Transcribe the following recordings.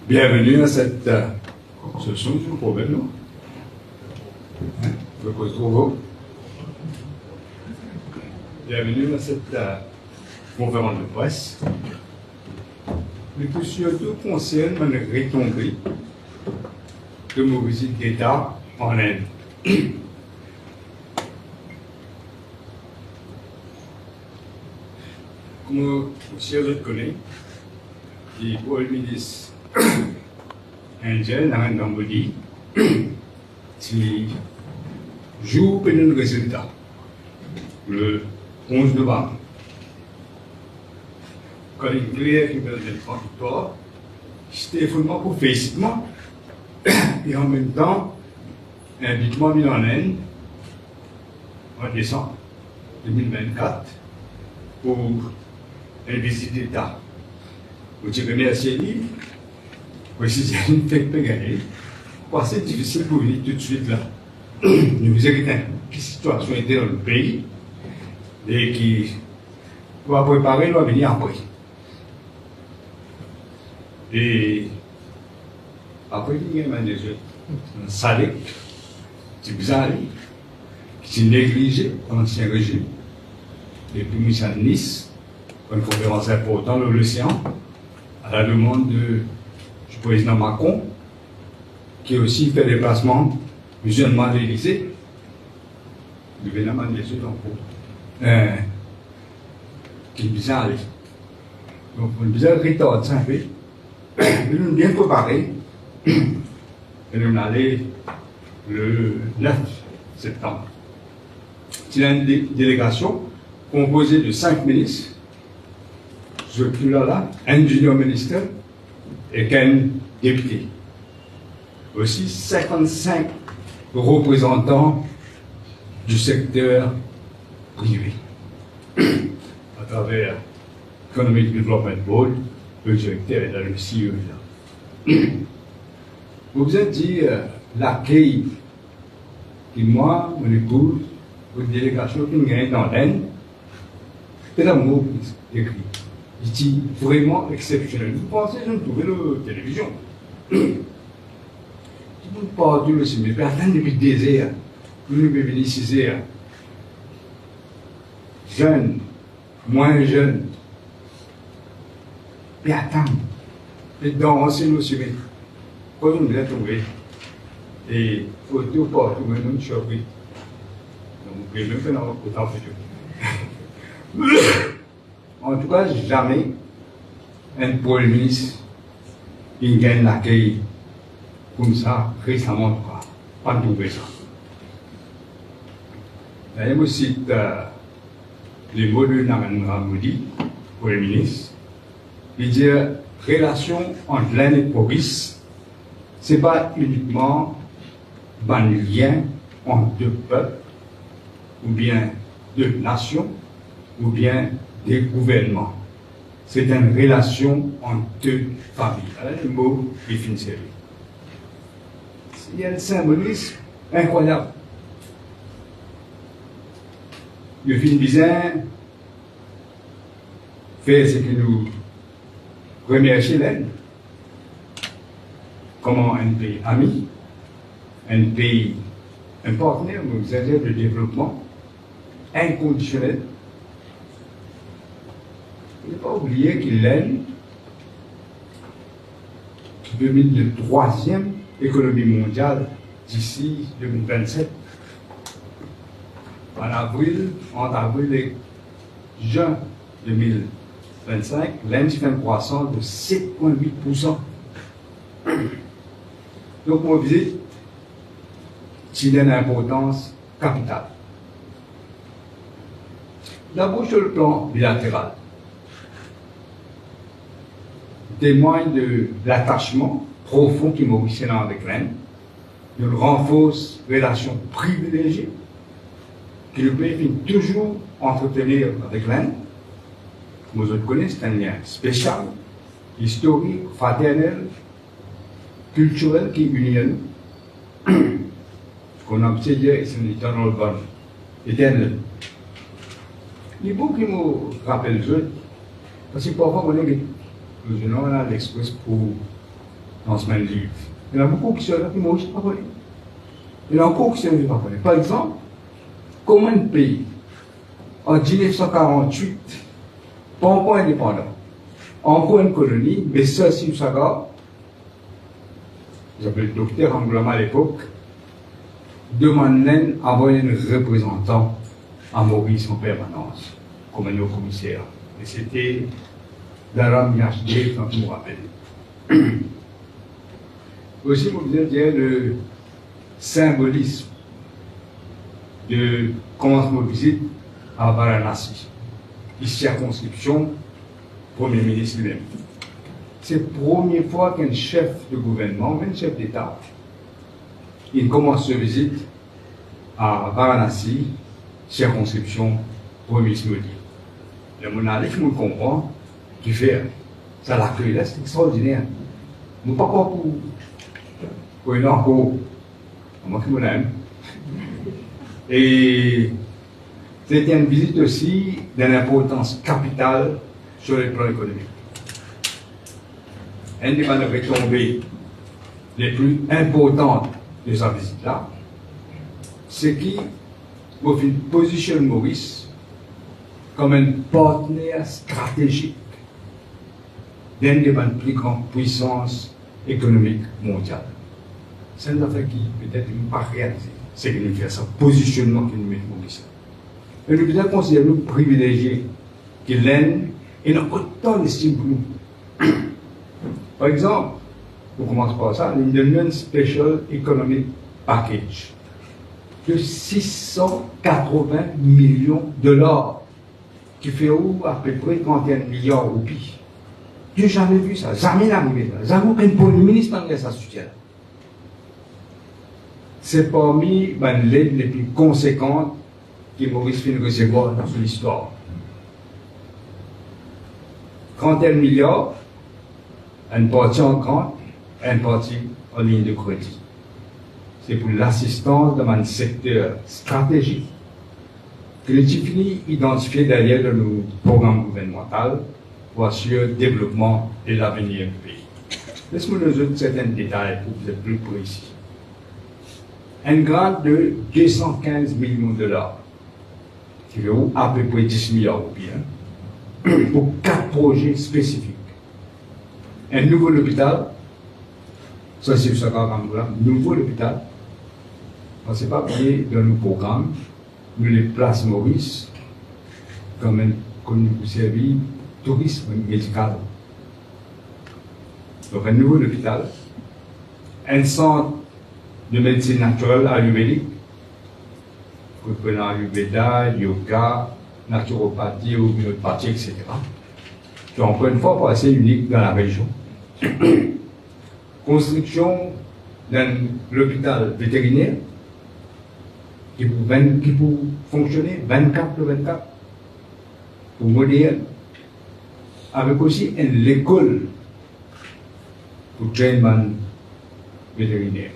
Bienvenue à cette... ce sont du problème, non? Le cause trop gros. Bienvenue à cette conférence de presse. Mais que surtout concerne une retombée de mon visite d'État en Inde. Comme aussi le connaît, le Premier ministre indien, Narendra Modi, qui joue pour le résultat le 11 novembre. Quand il clair qui veut le victoire, c'était vraiment pour félicitement et en même temps invitement mis en Inde en décembre 2024 pour une visite d'État. Je remercie lui, aussi c'est une fête gagner, parce que c'est difficile pour lui tout de suite là. Nous vous avez une situation était dans le pays et qui va préparer, va venir après. Et après, il y a un sadique, c'est bizarre, qui est négligé dans l'ancien régime. Et puis, nous sommes à Nice, pour une conférence importante dans l'océan, à la demande du président Macron, qui a aussi fait des déplacements musulmans à l'Élysée, le gouvernement de l'Élysée, qui est bizarre. Donc, on est bizarre, retard, ça fait. Nous sommes bien préparés. Et nous allons aller le 9 septembre. C'est une délégation composée de 5 ministres, ce là, un junior ministre et qu'un député. Aussi 55 représentants du secteur privé à travers Economic Development Board, le directeur est là, le CEO est là. Vous vous êtes dit l'accueil que moi, mon épouse, une délégation qui gagne dans l'Inde, c'est un mot écrit. Il dit vraiment exceptionnel. Vous pensez que je ne trouvais la télévision. Je ne peux pas dire aussi, mais attendre depuis des heures, vous ne pouvez venir 6 heures. Jeunes, moins jeunes, puis attendre. Et danser nous suivre. Quand on l'a trouvé, et photo partout, maintenant, je suis surpris. Donc, vous pouvez même faire autant futur. En tout cas, jamais un Premier ministre qui gagne l'accueil comme ça, récemment, pas trouvé ça. D'ailleurs, je cite les mots de Narendra Modi, Premier ministre. Il dit relation entre l'Inde et Maurice, ce n'est pas uniquement un lien entre deux peuples, ou bien deux nations, ou bien des gouvernements. C'est une relation entre deux familles. Alors, le mot est fini. Il y a un symbolisme incroyable. Le film bizarre fait ce que nous remercions l'Inde. Comment un pays ami, un pays, un partenaire, nous aide le développement inconditionnel. Il ne faut pas oublier que l'Inde domine la 3e économie mondiale d'ici 2027. Entre avril et juin 2025, l'Inde fait une croissance de 7,8%. Donc, mon visite, c'est d'une importance capitale. D'abord, sur le plan bilatéral, témoigne de l'attachement profond qui Maurice a avec l'Inde, d'une renforce relation privilégiée, que le pays finit toujours entretenir avec l'Inde. Vous autres connaissez, c'est un lien spécial, historique, fraternel, culturel qui unit nous. Ce qu'on a observé, c'est une eternal bond, éternel. Il faut qu'il me rappelle ça, parce que parfois on a l'express pour dans ce même livre. Il y en a beaucoup qui sont là qui m'ont pas parlé. Il y en a encore qui sont pas parlé. Par exemple, comment un pays, en 1948, pas encore indépendant, encore une colonie, mais ça, si vous savez, j'appelle le docteur Angoulama à l'époque, demandait à avoir un représentant à Maurice en permanence, comme un commissaire. Et c'était Daram Yachde, quand je me rappelle. Aussi, vous voulez dire le symbolisme de comment je me visite à Varanasi, ici circonscription, Premier ministre lui-même. C'est la première fois qu'un chef de gouvernement, même chef d'État, il commence sa visite à Varanasi, circonscription, Premier ministre me dit. Le monarque me comprend, qui fait ça l'accueil là, c'est extraordinaire. Nous pas pour une encore, moi qui me l'aime. Et c'était une visite aussi d'une importance capitale sur le plan économique. Une des retombées les plus importantes de sa visite-là, c'est qu'il positionne Maurice comme un partenaire stratégique d'une des plus grandes puissances économiques mondiales. C'est une affaire qui peut-être n'est pas réalisée. C'est qu'il nous fait ça, positionnement qu'il nous met Maurice. Et nous devons considérer nous privilégiés qu'il l'aime et n'a autant d'estime pour nous. Par exemple, on commence par ça, l'Indian Special Economic Package de 680 millions de dollars, qui fait à peu près 31 milliards de roupies. Je n'ai jamais vu ça, jamais arrivé là. Jamais aucun premier ministre n'a ça soutien. C'est parmi l'aide les plus conséquentes que Maurice fait recevoir dans son histoire. 31 milliards, une partie en compte, une partie en ligne de crédit. C'est pour l'assistance dans un secteur stratégique que les définis identifiés derrière nos programmes gouvernementaux pour assurer le développement et l'avenir du pays. Laissez-moi nous donner certains détails pour vous être plus précis. Un grant de 215 millions de dollars, qui vaut à peu près 10 milliards ou bien, pour 4 projets spécifiques. Un nouvel hôpital, ça c'est ce programme-là, nouveau hôpital, on ne sait pas payer dans nos programmes, nous les places Maurice comme un service tourisme médical. Donc un nouveau hôpital, un centre de médecine naturelle ayurvédique, comprenant Ayurveda, yoga, naturopathie, homéopathie, etc. Donc encore une fois, assez unique dans la région. Construction d'un hôpital vétérinaire qui peut fonctionner 24 sur 24 pour moderne, avec aussi une école pour trainement vétérinaire.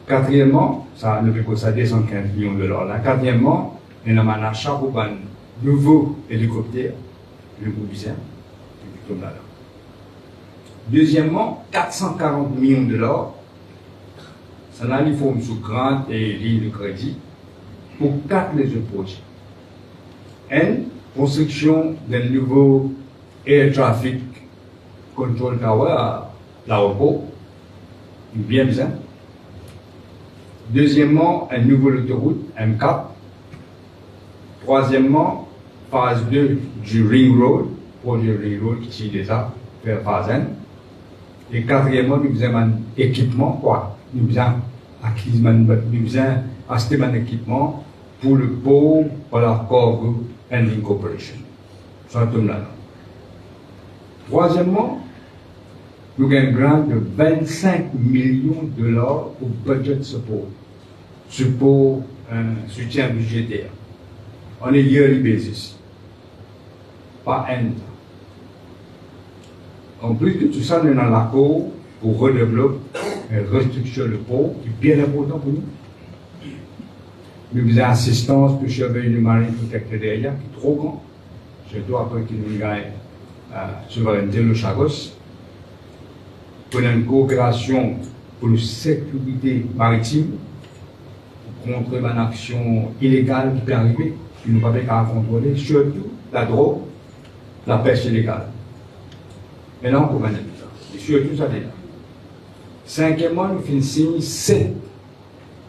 Quatrièmement, ça ne fait que ça 215 millions de dollars. Là. Quatrièmement, il y a un achat pour un nouveau hélicoptère, le Boubizin, comme là. Deuxièmement, 440 millions de dollars. Ça a une forme sous grande et ligne de crédit pour 4 les autres projets. Une construction d'un nouveau Air Traffic Control Tower à l'aéroport, bien besoin. Deuxièmement, un nouveau autoroute, M4. Troisièmement, phase 2 du Ring Road, projet Ring Road qui est déjà vers phase 1. Et quatrièmement, nous avons un équipement, quoi. Nous avons acheté un équipement pour le port par la Cargo Handling Corporation. Ça tombe là. Troisièmement, nous avons un grant de 25 millions de dollars au budget support, un soutien budgétaire. on a yearly basis, pas end. En plus de tout ça, nous avons l'accord pour redévelopper et restructurer le port, qui est bien important pour nous. Nous faisons assistance pour surveiller le marine protecteur derrière, qui est trop grand. Surtout après qu'il nous gagne souveraineté le Chagos. Pour une coopération pour la sécurité maritime, contre une action illégale qui peut arriver, qui nous permet qu'à contrôler, surtout la drogue, la pêche illégale. Maintenant, on peut mener ça. Et surtout ça déjà. Cinquièmement, nous finissons 7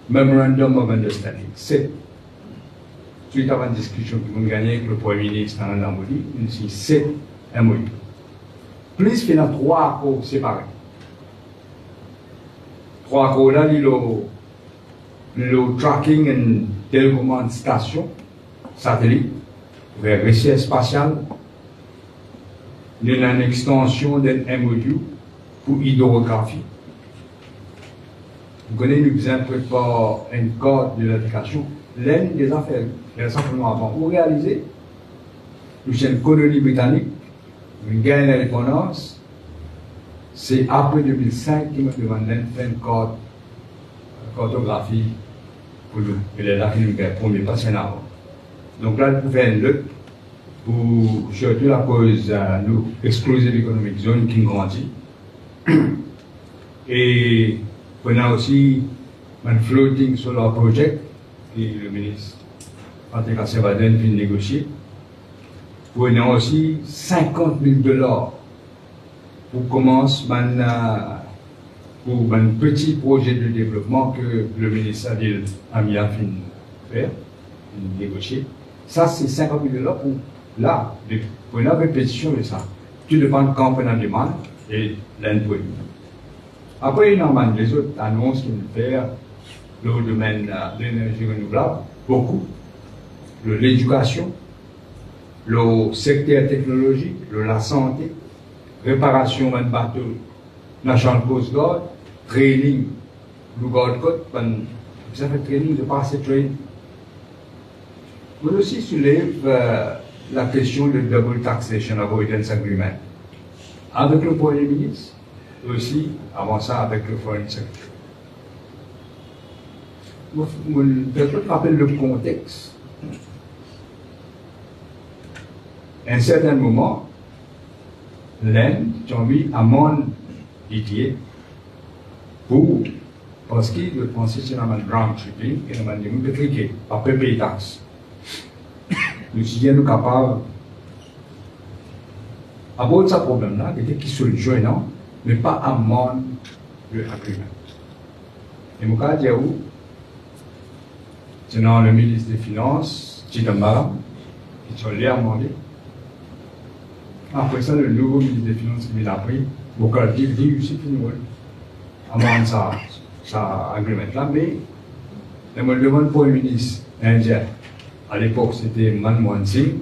Memorandum of Understanding. 7. Suite à une discussion que nous gagnons avec le Premier ministre en Lamboli, nous finissons 7 MOU. Plus qu'il y a 3 accords séparés. 3 accords là, le tracking and télécommande station, satellite, vers recherche spatiale. Nous avons une extension d'un MOU pour hydrographie. Vous connaissez, nous besoin de préparer un code de l'éducation. L'un des affaires, simplement avant, pour réaliser, nous sommes une colonie britannique, une guerre d'indépendance, c'est après 2005 qu'ils nous demandent de faire une cartographie pour nous. Et là, qui nous fait le premier patient avant. Donc là, nous faisons une lutte pour surtout la cause de l'exclusive economic zone qui grandit. Et on a aussi un floating solar project que le ministre Patrick Assebaden vient de négocier. On a aussi $50,000 pour commencer pour un petit projet de développement que le ministre Adil Amia vient de faire, de négocier. Ça, c'est $50,000 pour là, pour une répétition de ça. Tout dépend de quand on a demande et l'endpoint. Après, il y a les autres annonces qu'il nous fait, le domaine de l'énergie renouvelable, beaucoup, l'éducation, le secteur technologique, la santé, réparation d'un bateau, National Coast Guard, training, le Guard Code, ça fait training, de passer training. Mais aussi soulève la question de Double Taxation Avoidance Agreement avec le Premier ministre et aussi avant ça avec le Foreign Secretary. Je rappelle le contexte. À un certain moment, l'Inde a envie à mon idée parce qu'il veut penser sur un round tripping et on a dit de cliquer, après payer taxes. Nous sommes capables, à propos de ce problème-là, qui se joignent, mais pas à mon agreement. Et mon cas, c'est dans le ministre des Finances, Chidambara, qui sont l'air demandé. Après ça, le nouveau ministre des Finances, il a pris, beaucoup de dit aussi, qu'il nous amende ça agreement-là, mais il me demande pour le ministre indien. À l'époque, c'était Manmohan Singh.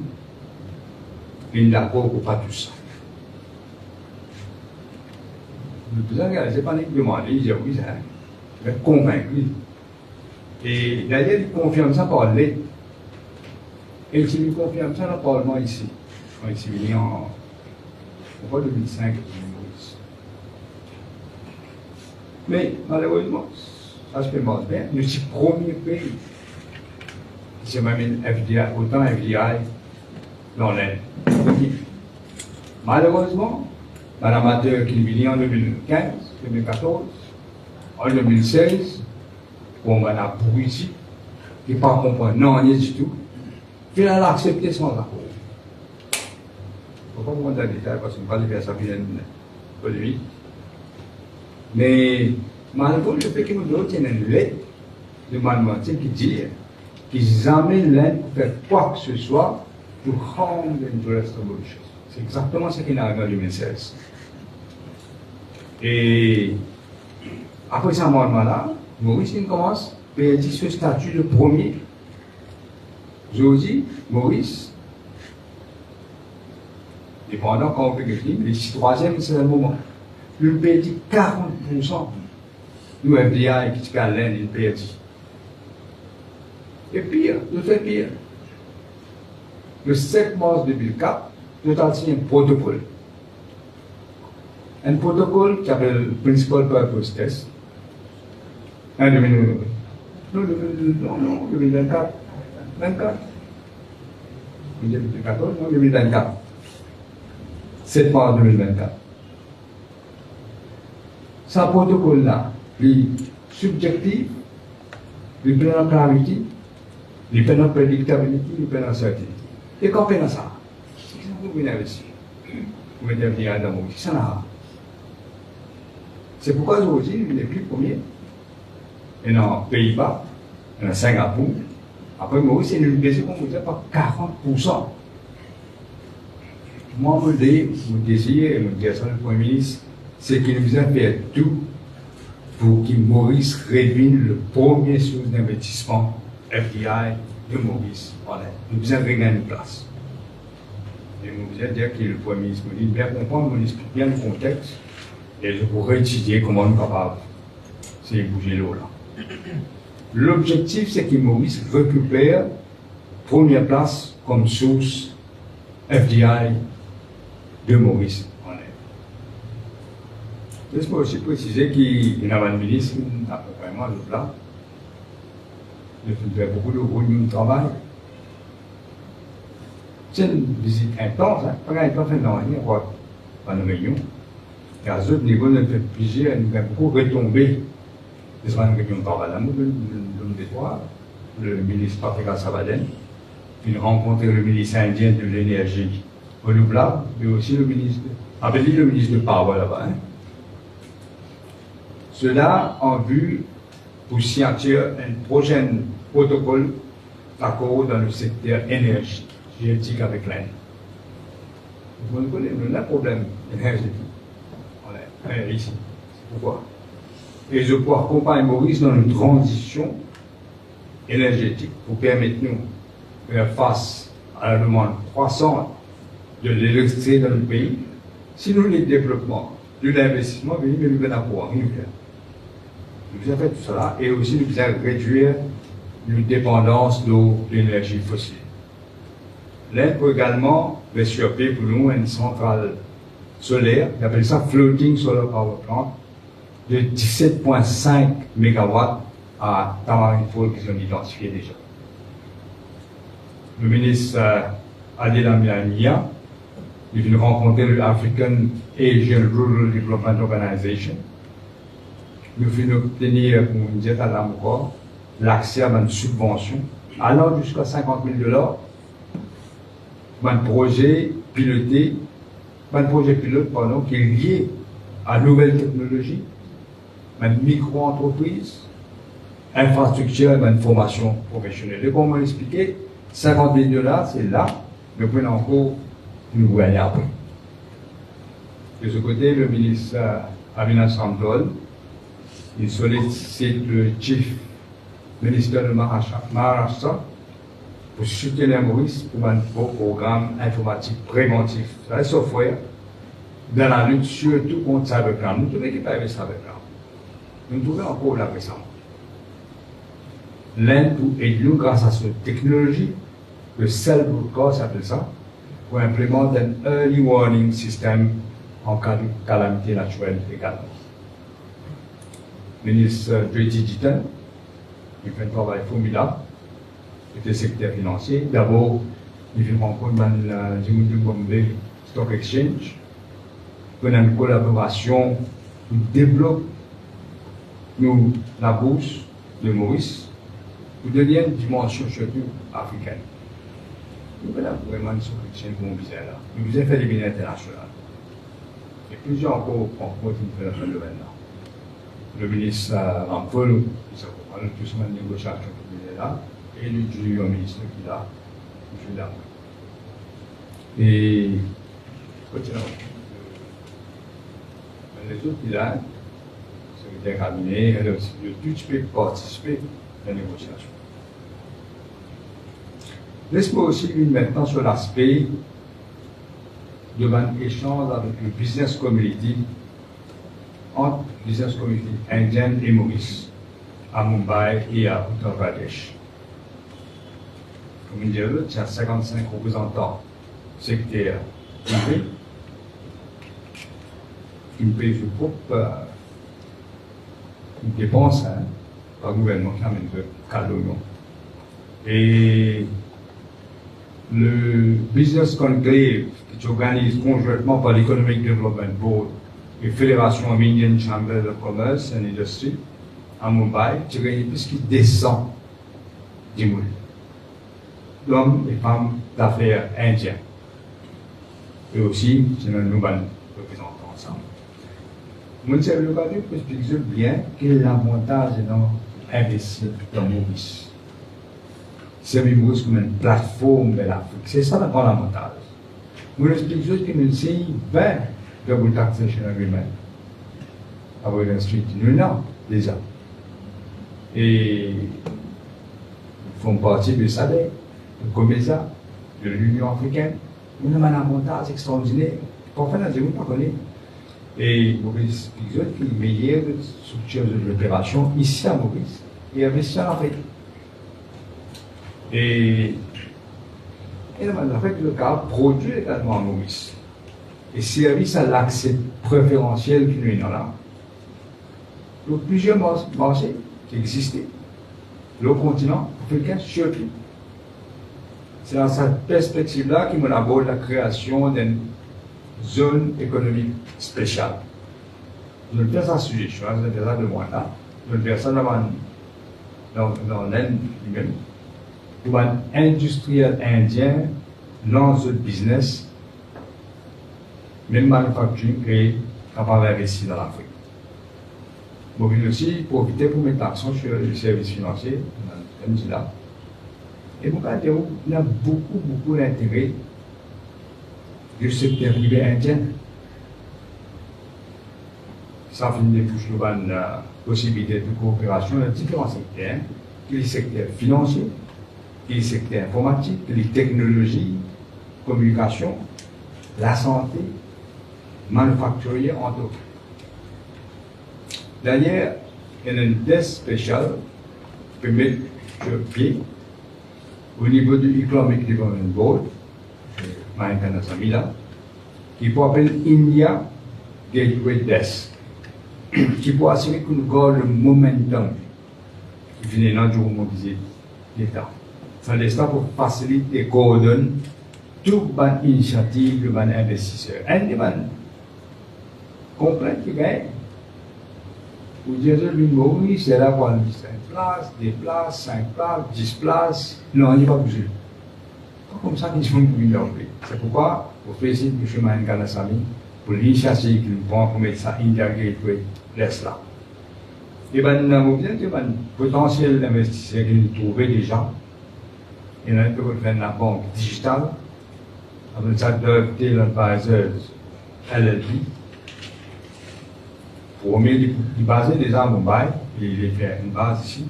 Il n'a pas tout ça. Le président, je n'ai pas demandé, il dit oui, il est convaincu. Et d'ailleurs, il confirme ça par lettre. Et il confirme ça dans le Parlement ici. Quand il s'est mis en 2005. Mais malheureusement, ça se passe bien. Nous sommes le premier pays. C'est même une FDI, autant FDI dans l'Inde. Malheureusement, Mme Amateur qui est venue en 2015, 2014, en 2016, on a pour ici, qui ne pas comprendre, non, rien du tout, il a accepté son accord. Il ne faut pas comprendre les détails parce qu'on ne va pas faire ça bien pour lui. Mais malgré le fait que nous avons une lettre de Mme qui dit qu'ils amènent l'Inde pour faire quoi que ce soit pour rendre une restoration. C'est exactement ce qu'il a arrivé en 2016. Et après ce moment-là, Maurice commence à perdre ce statut de premier. Je vous dis, Maurice, dépendant quand on fait quelque chose, le troisième, c'est le moment. Il perd 40%. Nous, FDI, qui est à l'Inde, il perd. Et pire, de fait pire. le 7 mars 2004, Total signe un protocole. Un protocole qui s'appelle Principal Purpose Test. En 2024. 24. 2014, non, 2024. 7 mars 2024. Ce protocole-là, les subjectifs, les plans clarity, les plans predictability, les plans certainty. Et quand on fait ça, c'est ce que vous avez ici. Vous mettez venir à Damo, c'est ça. C'est pourquoi aujourd'hui, les plus premiers, et dans les Pays-Bas, et dans Singapour, après Maurice, c'est une baisse, on vous dit par 40%. Moi, je vous désire, et je dis à le Premier ministre, c'est qu'il nous a fait tout pour que Maurice réduise le premier source d'investissement FDI de Maurice. Voilà. Nous avons gagné une place. Et nous allons dire que le Premier ministre me dit bien comprendre, nous explique bien le contexte, et je pourrais étudier comment nous sommes capables de bouger l'eau là. L'objectif, c'est que Maurice récupère première place comme source FDI de Maurice. Laisse-moi aussi préciser qu'il y a un ministre accompagnement de là. Il fait beaucoup de volume de travail. C'est une visite intense, hein. Pas un temps fait dans rien, quoi. Pas une réunion. Et à ce niveau, nous avons fait plusieurs, nous avons beaucoup retombé. C'est une réunion de travail là, le ministre Patrick Sabadell. Il a rencontré le ministre indien de l'énergie renouvelable, mais aussi le ministre de Power là-bas. Hein. Cela en vue pour signer un prochain protocole d'accord dans le secteur énergétique avec l'Inde. Vous connaissez, on a un problème énergétique. On est ici. C'est pourquoi. Et je peux accompagner Maurice dans une transition énergétique pour permettre nous de faire face à la demande croissante de l'électricité dans le pays. Sinon, le développement de l'investissement, mais nous venons pour rien faire. Nous avons fait tout cela et aussi nous avons réduire notre dépendance de l'énergie fossile. L'Inde peut également développer pour nous une centrale solaire, on appelle ça Floating Solar Power Plant, de 17,5 MW à Tamaripol qu'ils ont identifié déjà. Le ministre Adil Amia, il vient rencontrer l'African Asian Rural Development Organization. Nous venons obtenir, pour une diète à l'âme encore, l'accès à une subvention allant jusqu'à $50,000 pour un projet piloté, qui est lié à nouvelles technologies, une micro-entreprise, infrastructure et une formation professionnelle. Et comme on m'a expliqué, $50,000, c'est là, mais vous encore nous voyons après. De ce côté, le ministre Avinash Ramdol, il sollicite le Chief Minister de Maharashtra pour soutenir Maurice pour un programme informatique préventif, c'est software, dans la lutte surtout contre cybercrime. Nous trouvons qu'il n'y a pas de cybercrime. Nous trouvons encore là récemment. L'Inde pour aider nous grâce à cette technologie, le Cell Broadcast s'appelle ça, pour implémenter un early warning system en cas de calamité naturelle également. Le ministre Jyoti Jitan, il fait un travail formidable avec le secteur financier. D'abord, il fait rencontre dans la Jimundu Bombay Stock Exchange pour une collaboration qui développe nous, la bourse de Maurice pour donner une dimension surtout africaine. Nous avons vraiment une stock exchange pour nous là. Nous avons fait des billets internationaux. Et plusieurs encore rencontres qui nous fait le domaine là. Le ministre Rampol, il s'accompagne tout ce de négociation qui est là, et le ministre qui est là, M. Damou. Et, les autres qui sont là, secrétaire cabinet, et aussi, tous peuvent participer à la négociation. Laisse-moi aussi une maintenant sur l'aspect de un échange avec le business community entre business community indienne et Maurice, à Mumbai et à Uttar Pradesh. comme il dit l'autre, il y a 55 représentants sectaires privés qui payent sur propre une dépense par le gouvernement qui amène le cadeau. Et le Business Conclave, qui organise conjointement par l'Economic Development Board et Fédération of Indian Chamber of Commerce and Industry à Mumbai, qui réunit plus de 200 d'hommes et femmes d'affaires indiens. Et aussi, c'est un nouvel représentant ensemble. Moi, je vais regarder pour expliquer bien quel est l'avantage d'investir dans Maurice. C'est Maurice comme une plateforme de l'Afrique. C'est ça le grand avantage. Moi, je explique juste que nous sommes 20 Double Taxation Agreement à Wall Street. Nous avons déjà. Et ils font partie du SADC, du COMESA, de l'Union africaine. Nous avons un avantage extraordinaire. Pour faire vous ne connaissez. Et Maurice Pixel qui est le meilleur structure de l'opération ici à Maurice et investi en Afrique. Et l'Afrique, le cas produit également à Maurice. Et service à l'accès préférentiel qui nous est là. Il y a plusieurs marchés qui existaient. Le continent africain surtout. C'est dans cette perspective-là qu'il aborde la création d'une zone économique spéciale. Je ne fais pas ça sur les choses, je ne fais pas ça de moi là. Je ne fais pas ça dans l'Inde lui-même. Pour un industriel indien lance le business, même manufacturing créé, capable d'investir dans l'Afrique. Bon, puis aussi, profiter pour mettre l'accent sur les services financiers, comme dit là. Et pour ça, il y a beaucoup d'intérêt du secteur privé indien. Ça fait une débouche de la possibilité de coopération dans différents secteurs, qui est le secteur financier, qui est le secteur informatique, qui est les technologies, communication, la santé, manufacturier, entre autres. D'ailleurs, il y a une test spéciale qui peut mettre sur pied au niveau du Economic Development Board, Mahenka Samila, qui peut appeler India Gateway Desk, qui peut assurer que nous avons le momentum qui vient dans le jour mobilisé l'État. Ça laisse pas pour faciliter et coordonner toute bonne initiative de bon investisseur. Un des bonnes complaintes qui gagne. Vous dites que oui, c'est là pour 5 places, 2 places, 5 places, 10 places. Non, il n'y a pas besoin. C'est comme ça qu'ils sont venus l'appeler. C'est pourquoi, vous félicite M. Mahenka Nassami pour l'initiative qu'il prend pour mettre ça India Gateway laisse là. Et bien, nous avons bien que potentiel investisseur qu'il trouvait déjà. Il y en a un peu qui fait la banque digitale, avec ça, Dovetail Advisors LLP. Premier, il est basé déjà à Mumbai, il fait une base ici.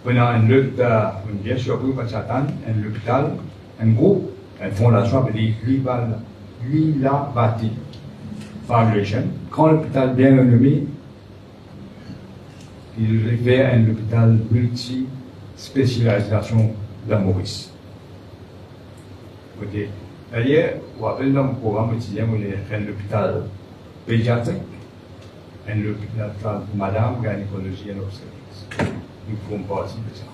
On a un autre, bien sûr, un hôpital, un groupe, une fondation appelée Lilavati Foundation. Quand l'hôpital bien renommé, il réfère à un hôpital multi-spécialisation de Maurice. D'ailleurs, on appelle dans le programme quotidien, on est un hôpital pédiatrique, un hôpital pour madame, gynécologie et obstétrique. Nous faisons partie de ça.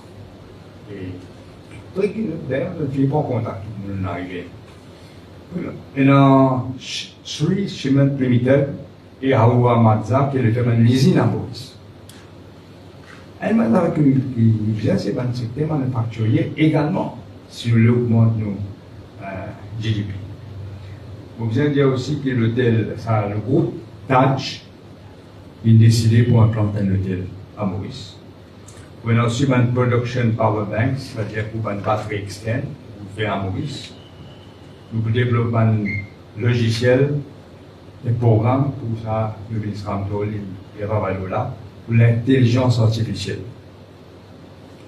Et d'ailleurs, je ne suis pas en contact pour nous arriver. Et dans Sri Cement Limited et Hawa Mazza, qui est le fait une usine à Maurice. Elle m'a dit que l'usine, c'est un secteur manufacturier également, si on augmente nos GDP. Vous avez dit aussi que l'hôtel, ça, le groupe Taj, il a décidé pour implanter un hôtel à Maurice. On a aussi une production power bank, c'est-à-dire pour une batterie externe, pour faire à Maurice. Nous développons un logiciel, un programme pour ça, le ministre Ramtol, il travaille là, pour l'intelligence artificielle.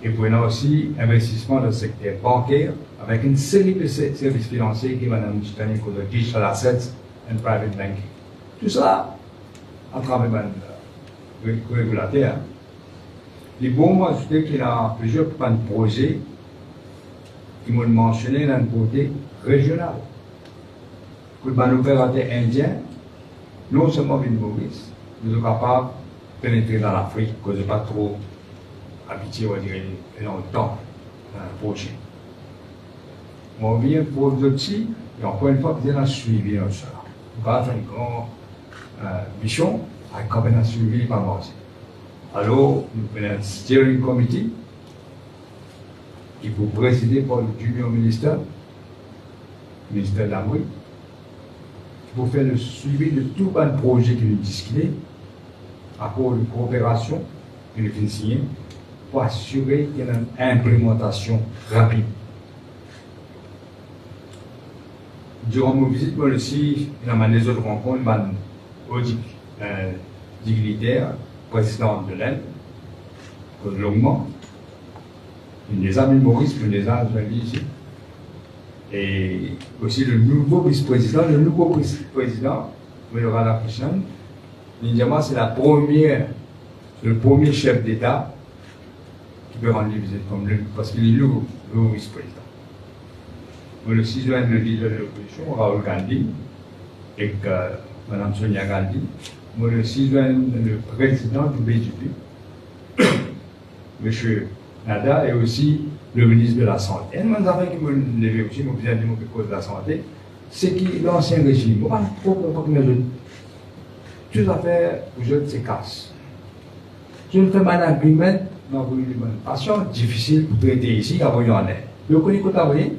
Et puis on a aussi investissement dans le secteur bancaire avec une série de services financiers qui Mme Chitani pour le digital assets and private banking. Tout ça à travers le régulateur. Les bons mots, ajouter qu'il y a plusieurs projets qui m'ont mentionné d'un côté régional. Pour un opérateur indien, non seulement ville Maurice, nous sommes capables de pénétrer dans l'Afrique, que je n'ai pas trop habitué, on va dire, dans le temps, dans le projet. On vient pour vous aussi, et encore une fois, vous avez suivi ça. Nous avons fait une grande mission, avec un suivi par moi aussi. Alors, nous avons un steering committee, qui vous présidé par le junior ministère de l'Amérique, pour faire le suivi de tout un projet qui nous discutait, accord de coopération que nous signé, pour assurer qu'il y ait une implémentation rapide. Durant mon visite, moi aussi, dans les autres rencontres, Odik dignitaire, président de l'Inde, longuement, une des amis Maurice, une des amis ici, et aussi le nouveau vice-président, le Radhakrishnan, Ninjama, c'est le premier chef d'État qui peut rendre visite comme lui, parce qu'il est le vice-président. Moi, le 6 juin, le leader de l'opposition, Rahul Gandhi, et Mme Sonia Gandhi. Moi, le 6 juin, le président du BJP, M. Nada, et aussi le ministre de la Santé. Et une affaire qui me lève aussi, je me dire cause de la santé, c'est que l'ancien régime, je ne sais pas trop que les toutes les affaires, les jeunes se cassent. Je ne fais pas un agreement dans une alimentation difficile pour traiter ici, avant y en est. Vous connaissez quoi t'avouer?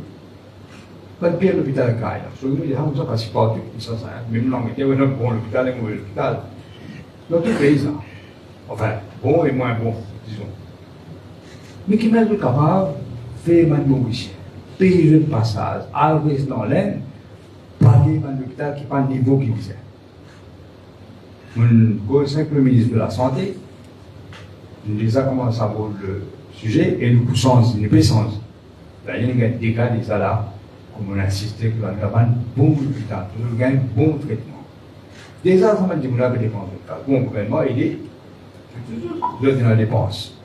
Pas de pire l'hôpital Gaïa. Je vous dis, on ne passe pas tout ça, même non, mais il y a un bon hôpital et un mauvais hôpital. Dans tous les pays, ça. Enfin, bon et moins bon, disons. Mais qui m'a été capable de faire un mauricien, payer le passage, aller dans l'aine, payer un hôpital qui n'est pas le niveau qui faisait. Mon conseil le ministre de la Santé, nous disons comment ça vaut le sujet et nous poussons, nous poussons. D'ailleurs, il y a des cas de ça là, comme on a insisté que nous avons un bon hôpital, nous avons un bon traitement. Déjà, ça m'a dit que nous avons des dépenses de cas. Bon, le gouvernement, il est dans la dépense.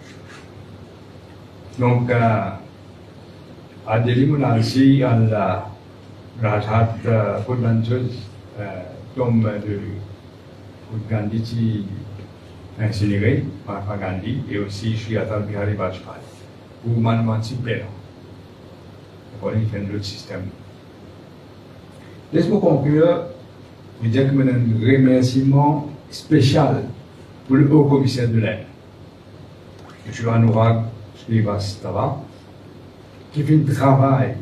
Donc, à Delhi, on a aussi la Rajhat Pudvanchoj, tombe de Gandhi qui incinéré par Gandhi et aussi Sri Atal Bihari Vajpayee pour Manmohan Père. Pour y faire l'autre système. Laisse-moi conclure, je dire que je un remerciement spécial pour le haut commissaire de l'Inde, M. Anurag Srivastava, qui fait un travail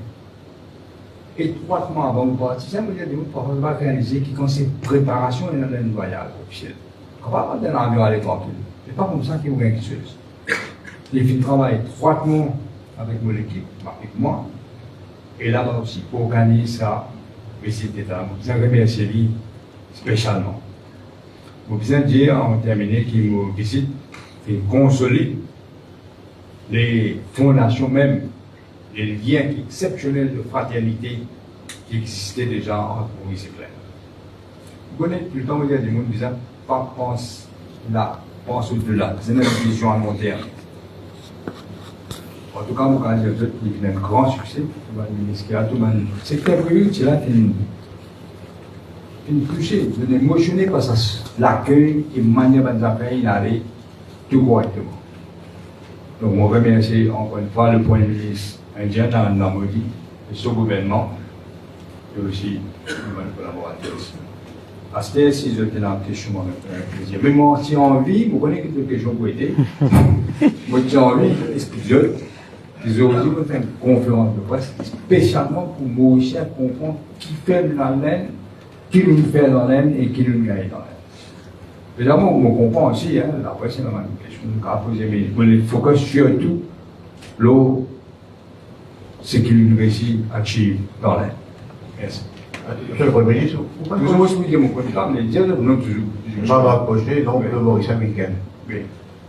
étroitement avant de partir. Ça veut dire que nous va réaliser qui concerne préparation et un voyage officiel. On va pas d'un avion aller tranquille. Ce n'est pas comme ça qu'il y a quelque chose. Il fait un travail étroitement avec mon équipe, avec moi. Et là-bas aussi, pour organiser ça, visite d'État, je vous remercie lui spécialement. Je vous dire en terminé qu'il me visite et consolide les fondations même, les liens exceptionnels de fraternité qui existaient déjà entre Maurice et Plaine. Vous connaissez tout le temps, il y a des gens qui disent pas pense là, pense au-delà. C'est une vision à long terme. En tout cas, mon candidat il a un grand succès. C'est que prévu, c'est là une touchée, une émotionné par l'accueil et la manière dont il allait tout correctement. Donc, on remercie encore une fois le Premier ministre indien dans la Namibie, et son gouvernement, et aussi les collaborateurs. Parce que si je te l'ai question, plaisir. Mais moi, si envie, vous connaissez quelques questions pour aider. Moi, j'ai envie d'expliquer. Ils ont dit qu'on fait une conférence de presse spécialement pour Mauricien comprendre qui fait dans l'aine, qui nous fait dans l'aine et qui nous gagne dans l'aine. Évidemment, on comprend aussi, hein, la presse, c'est une question qu'on a posée, mais on est focus surtout l'eau, ce qu'il nous réussit à achieve dans l'aine. Merci. Monsieur le Premier ministre, vous pouvez vous expliquer mon candidat, mais dire non toujours. Je vais rapprocher donc le Mauricien week-end. Oui.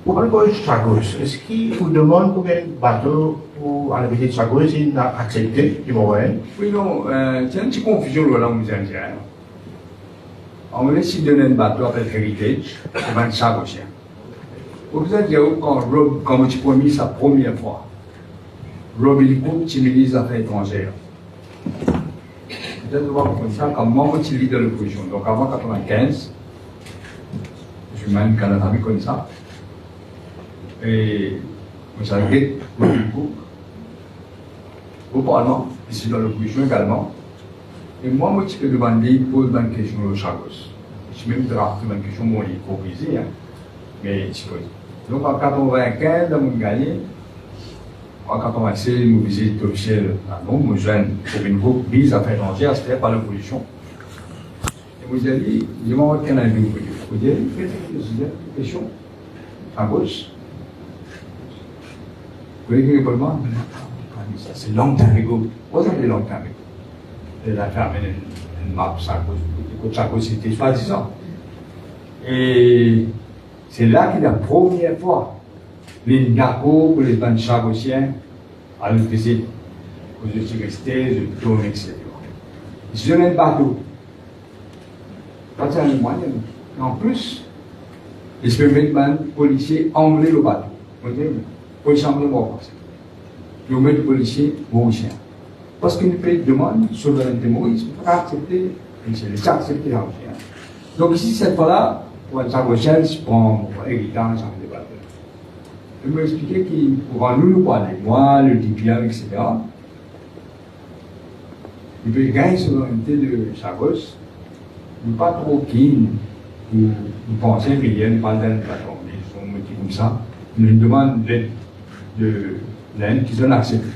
Vous parlez de Chagos. Est-ce qu'il vous demande pour un bateau pour aller visiter Chagos, il a accepté du Marocain? Oui, non, c'est une petite confusion là, vous allez dire. On me laisse donner un bateau avec Heritage, c'est un Chagosien. Vous allez dire, quand je promis sa première fois, Robin Cook, qui ministre des Affaires étrangères. Peut-être voir comme ça, comme membre de de l'opposition. Donc avant 1995, je suis même Canada comme ça. Et vous savez, Robin Cook, au Parlement, ici dans l'opposition également. Et moi, je peux demander pour une question au Chagos. Je suis même drafté une question, moi, il est proposé, mais je peux. Donc en 1995, dans mon gagné, en 1996, nous visitons officielle à Londres, nous jeunes pour une groupe mise à faire étrangère, c'était par l'opposition. Et vous avez dit, je m'en vais qu'un avis pour vous. Vous avez dit, question à gauche. Vous voyez que le monde, c'est longtemps ago. Vous avez longtemps ago. Elle a fait une map Chagos, c'était soi-disant. Et c'est là que la première fois, les NACO pour les bandes chagosiens à l'officier, aux autorités, de tourne, etc. Ils se donnent un bateau. Pas de moyen. En plus, ils se mettent un policier anglais le bateau. Vous voyez, policier anglais, ils mettent le policier mauricien. Parce qu'une pays demande souveraineté maurice, il faut accepter, c'est les accepter là aussi. Donc ici, cette fois-là, pour un chagosien, je prends héritage en débat. Je vais m'expliquer qu'il pourra nous parler, moi, le DPM, etc. Il peut gagner souveraineté de Chagos, mais pas trop keen pour penser qu'il y a une bande plateforme. Ils sont motivés comme ça. Ils nous demandent d'aide de l'Inde qu'ils ont accepté.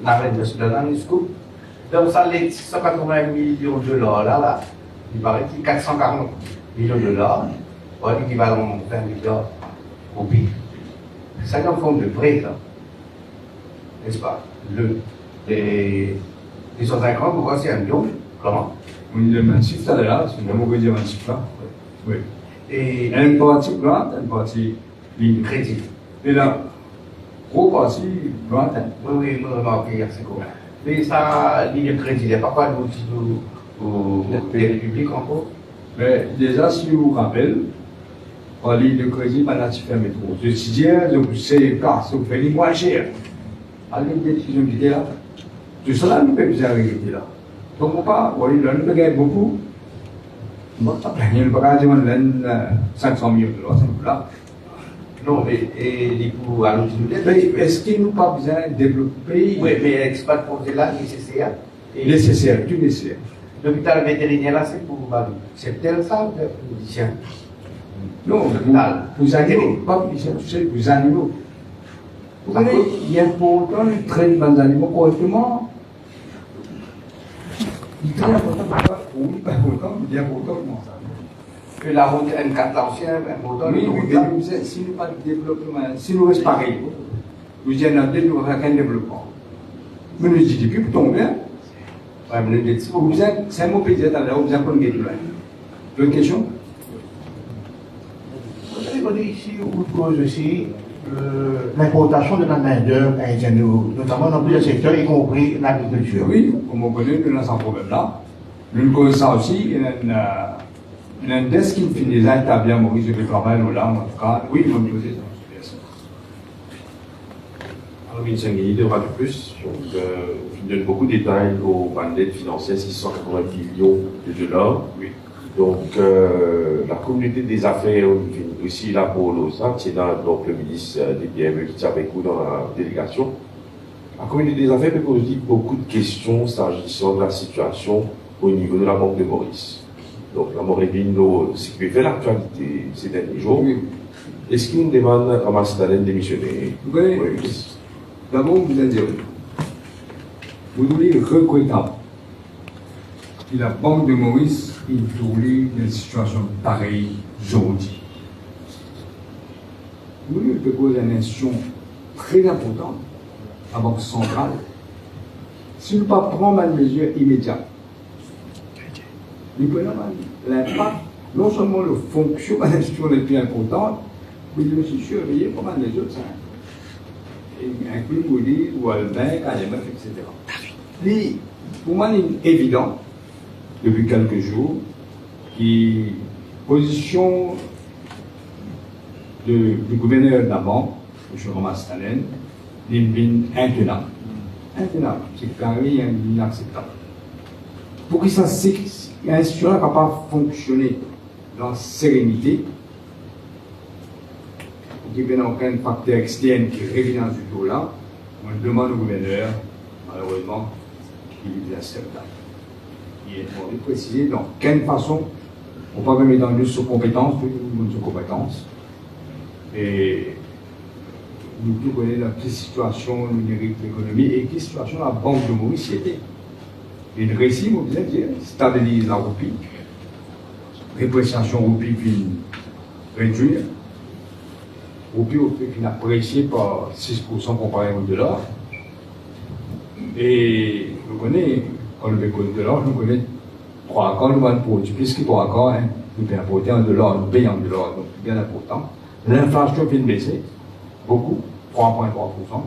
L'arrêt de Sudan, donc ça, les 680 millions de dollars, là, il paraît qu'il y a 440 millions de dollars, l'équivalent de 20 milliards au pays. C'est en forme de prêt, là. N'est-ce pas? Les 150, pourquoi c'est 1 million? Comment? On dit le chiffre là, c'est le mauvais dire un chiffre là. Oui. Et une partie grande, une partie ligne. crédit. Et là, gros partie grande. Oui, nous remarquons, c'est quoi. Mais ça, ligne de crédit, il n'y a pas quoi au public encore? Mais déjà, si vous vous rappelez, en ligne de crédit, maintenant tu fais un métro. Je dis, c'est car ça vous fait moins cher. Allez, des décisions qui étaient là. Tout cela nous peut vous arriver là. Donc, on pas, oui, là, nous peut gagner beaucoup. On ne va pas gagner, on ne peut pas gagner 500 millions de dollars, c'est là. Non, mais du coup, à l'autre est-ce qu'il nous pas besoin de développer? Oui, mais l'expat pour là, nécessaire. Nécessaire, tout nécessaire. L'hôpital vétérinaire là, c'est pour Balou. C'est tel ça ou pour musicien? Non, vous animaux, pas musicien, c'est vous animaux. Vous voyez, il y a important de traiter les animaux correctement. Il est très important, oui, pas important, mais il est important comment ça. Que la route N4 l'ancien, important. Oui, mais si nous pas de développement, si nous restons pareil, nous disons, nous n'avons qu'un développement. Mais nous disons, depuis pour tomber, c'est un mot pédiatre, alors vous avez qu'on gagne loin. D'autres questions? On dit ici, on pose aussi l'importation de la main-d'œuvre haïtienne, notamment dans plusieurs secteurs, y compris l'agriculture. Oui, comme on connaît, nous avons ce problème-là. Nous connaissons aussi, il y a un desk qui finit déjà établi à Maurice de travail, là, en tout cas. Oui, il faut me poser ça. Alors, Vincent Guilly de Radio Plus, donc, je donne beaucoup de détails aux bandettes financières, 680 millions de dollars. Oui. Donc, la communauté des affaires aussi là pour l'OSA, c'est donc le ministre des PME qui est avec nous dans la délégation. La communauté des affaires peut poser beaucoup de questions s'agissant de la situation au niveau de la Banque de Maurice. Donc, la Morébino, ce qui fait l'actualité ces derniers jours. Oui. Est-ce qu'il nous demande à Mastalène démissionner? Oui. D'abord, vous allez dire, vous devez regrettable que la Banque de Maurice ait trouvé une situation pareille aujourd'hui. Nous devons poser une institution très importante, la Banque centrale. Si nous ne prenons pas une mesure immédiate, nous prenons l'impact, non seulement le fonctionnement de l'institution les plus importantes, mais aussi surveiller pas mal les autres. Inclus Moody, ou Albin, KMF, etc. Pour moi, il est évident, depuis quelques jours, que la position du gouverneur de la banque, M. Romas Stalen, il est intenable. Intenable, c'est carré inacceptable. Pour que ça, l'institution n'est pas fonctionner dans la sérénité, pour qu'il n'y ait aucun facteur externe qui révise du tout là, on demande au gouverneur, malheureusement, qu'il est acceptable. Il est demandé de préciser dans quelle façon on peut mettre dans sous compétence, sous compétence. Et nous tous connaissons la situation numérique de l'économie et quelle situation la Banque de Maurice était. Une récit, vous disait, stabilise la roupie, répression roupie qui réduire, roupie qui est appréciée par 6% comparé au dollar. Et nous connaissons, quand nous écoutons de l'or, nous connaissons 3 accords, nous allons produire plus que 3 accords, hein, nous payons importer en dollars, nous payons en dollars, donc c'est bien important. L'inflation vient de baisser, beaucoup, 3,3%.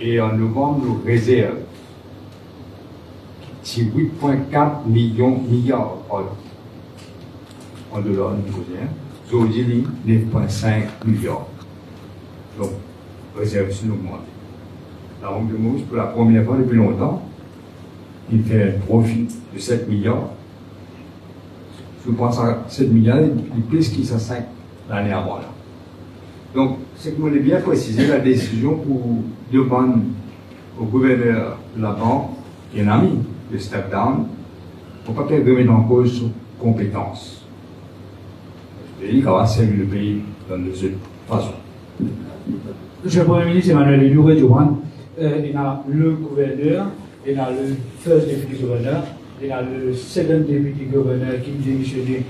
Et en novembre, nous réserves, c'est 8,4 milliards en dollars, nous connaissons. Aujourd'hui, 9,5 milliards. Donc, réserve c'est augmentée. La Banque de Maurice, pour la première fois depuis longtemps, il fait un profit de 7 milliards. Je pense à 7 milliards, il plus qu'il s'en 5 l'année avant. Là. Donc, c'est que vous voulez bien préciser la décision pour demander au gouverneur de la banque, qui est un ami de step down, pour ne pas remettre en cause ses compétences. Le pays va servir le pays dans de cette façon. Monsieur le Premier ministre Emmanuel Edouré Douane, il y a le gouverneur, il y a le first deputy gouverneur, il y a le second deputy gouverneur qui démissionné,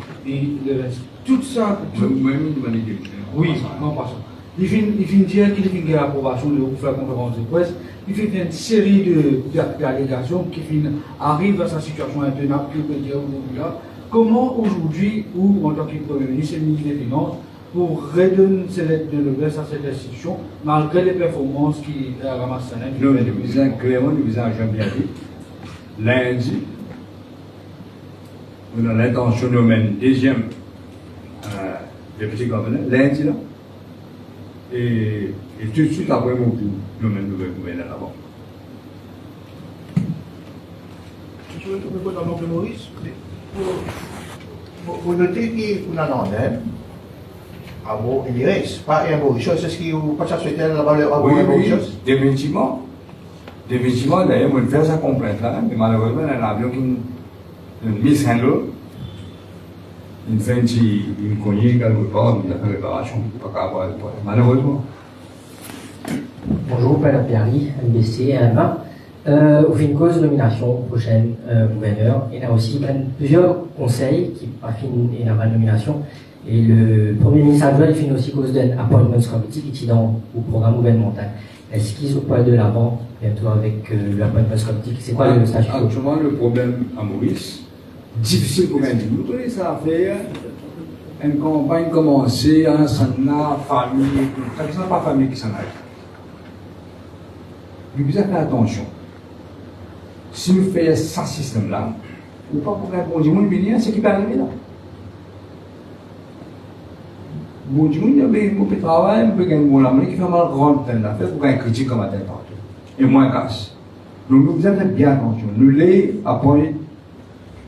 tout ça. Oui, non pas ça. Il vient dire qu'il vient l'approbation de faire conférence de presse, il fait une série d'allégations qui arrivent à sa situation intenable, qui peut dire aujourd'hui là. Comment aujourd'hui, ou en tant que Premier ministre et ministre des Finances, pour redonner ces lettres de noblesse à cette institution, malgré les performances qui ramassent la nous disons clairement, nous disons à Jean-Pierre lundi, nous avons l'intention de nommer un deuxième député gouverneur, lundi là, et tout de suite après, nous nommons un nouvel gouverneur là-bas. Je veux dans l'oncle Maurice, vous notez qu'on a un même. Ah bon, il reste pas un Mauritius, c'est ce qui vous pas souhaité la valeur à Mauritius? Définitivement. Définitivement, d'ailleurs, on fait sa complainte là, mais malheureusement, il y a un avion qui mishandle. Il fait une cognée quelque part, il a fait réparation, pas qu'à avoir le problème, malheureusement. Bonjour, Paul Perry, MBC, AMA. Au fin de cause, nomination prochaine gouverneur. Il y a aussi plusieurs conseils qui affinent la nomination. Et le Premier ministre adjoint fait aussi cause d'un appointments committee qui est dans le programme gouvernemental. Est-ce qu'ils sont pas de l'avant bientôt avec l'appointments committee? C'est quoi le statut? Actuellement, le problème à Maurice, difficile pour nous. Nous connaissons ça à faire. Une campagne commencée, un sana, famille, tout. Ça n'est pas famille qui s'en aille. Nous devons faire attention. Si nous faisons ce système-là, ou pas pour répondre au monde, c'est qui va arriver là. Bon, du monde, il peut travailler, il peut gagner mon amour, qui fait mal grande peine là, pour gagner critique comme atteint partout. Et moins casse. Donc, nous devons faire bien attention. Nous les appointons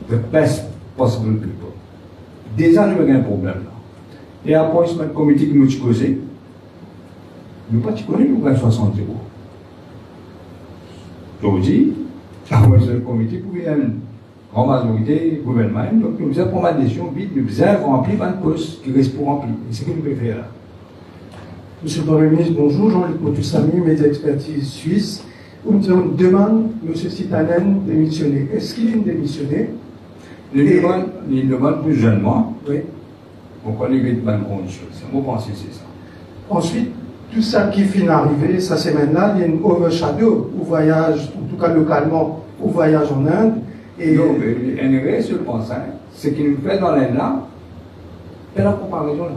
the best possible people. Déjà, nous avons un problème là. Et après, c'est un comité qui nous a causé. Nous ne pouvons pas nous avons 60 euros. Aujourd'hui, après, c'est un comité pour une grande majorité gouvernement. Donc, nous avons prendre une décision vite, nous avons remplir un poste qui reste pour remplir. Et c'est ce que nous pouvons faire là. Monsieur le Premier ministre, bonjour. Jean-Luc Moutoussamy, média expertise suisse. On demande M. Sitanen de démissionner. Est-ce qu'il est démissionné? Il demande plus jeunement. Oui. Pourquoi il y a de bonnes conditions? Moi, je pense que c'est ça. Ensuite, tout ça qui finit d'arriver, ça c'est maintenant, il y a une overshadow au voyage, en tout cas localement, au voyage en Inde. Et non, mais NRS, je pense, ce qu'il nous fait dans l'Inde là, c'est la comparaison là.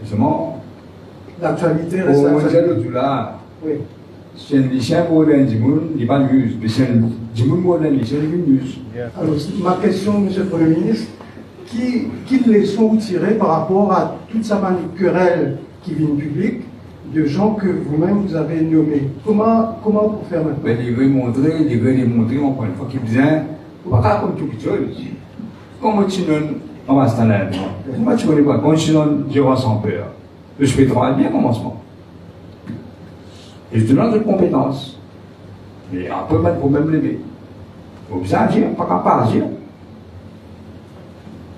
Justement, l'actualité au reste mondial de tout là, oui. c'est un lycéen pour les Djimoun, il n'est pas news, mais c'est un Djimoun pour les lycéens, il est news. Alors, ma question, Monsieur le Premier ministre, quelle leçon vous tirez par rapport à toute sa querelle qui vient du public, de gens que vous-même vous avez nommés? Comment pour faire maintenant? Ben, il veut démontrer, encore une fois, qu'il vient, pas comme tout petit chose. Comment tu donnes, on va se tenir, comment tu connais pas, quand tu donnes, durant sans peur, je fais travailler bien commencement. Et je te donne des compétences. Mais après, pas de problème levé. Il faut bien agir, pas qu'à pas agir.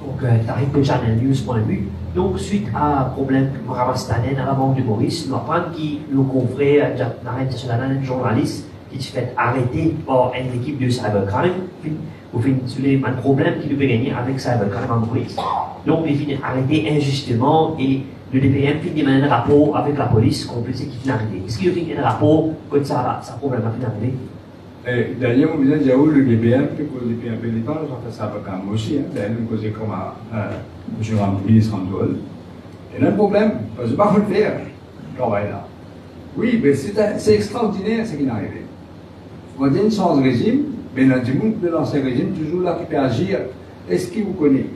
Donc, Tariq Benjamin, news point de vue. Donc, suite à un problème que Ramastanen, à la banque de Maurice, nous apprenons que le confrère, un journaliste, qui se fait arrêter par une équipe de cybercrime, au fin de un problème qu'il devait gagner avec cybercrime en Maurice. Donc, il finit arrêté injustement et le DPM finit de mener un rapport avec la police contre ce qui finit arrivé. Est-ce qu'il y a un rapport comme ça problème a fini arrivé? D'ailleurs, on disait déjà où le DPM, puis que le DPM pénitent, j'en fais ça avec un aussi, d'ailleurs, nous causons comme M. ministre Andol. Il y a un problème, parce que je ne peux pas le faire, le travail là. Oui, mais c'est extraordinaire ce qui est arrivé. Quand il y a une chance de régime, mais dans le monde de l'ancien régime, toujours là qui peut agir. Est-ce qu'il vous connaît?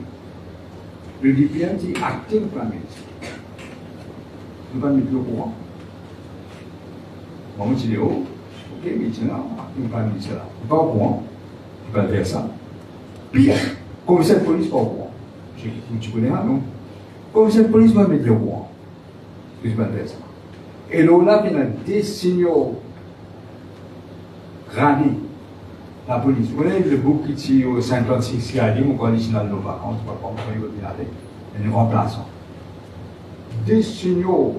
Le DPM dit acté le Premier ministre. Nous ne pouvons pas mettre le courant. On va mettre les hauts. Ok, maintenant, nous ne pouvons pas mettre cela. Nous ne pas au courant. Tu peux faire ça. Pire, commissaire de police pas au courant. Tu connais ça, non? Commissaire de police va mettre le courant. Tu peux faire ça. Et là, il y a des signaux granés. La police. Vous voyez le bouc qui est au 56 qui a dit, mon conditionnel de vacances, on ne va pas me aller. Et nous remplaçons. Des signaux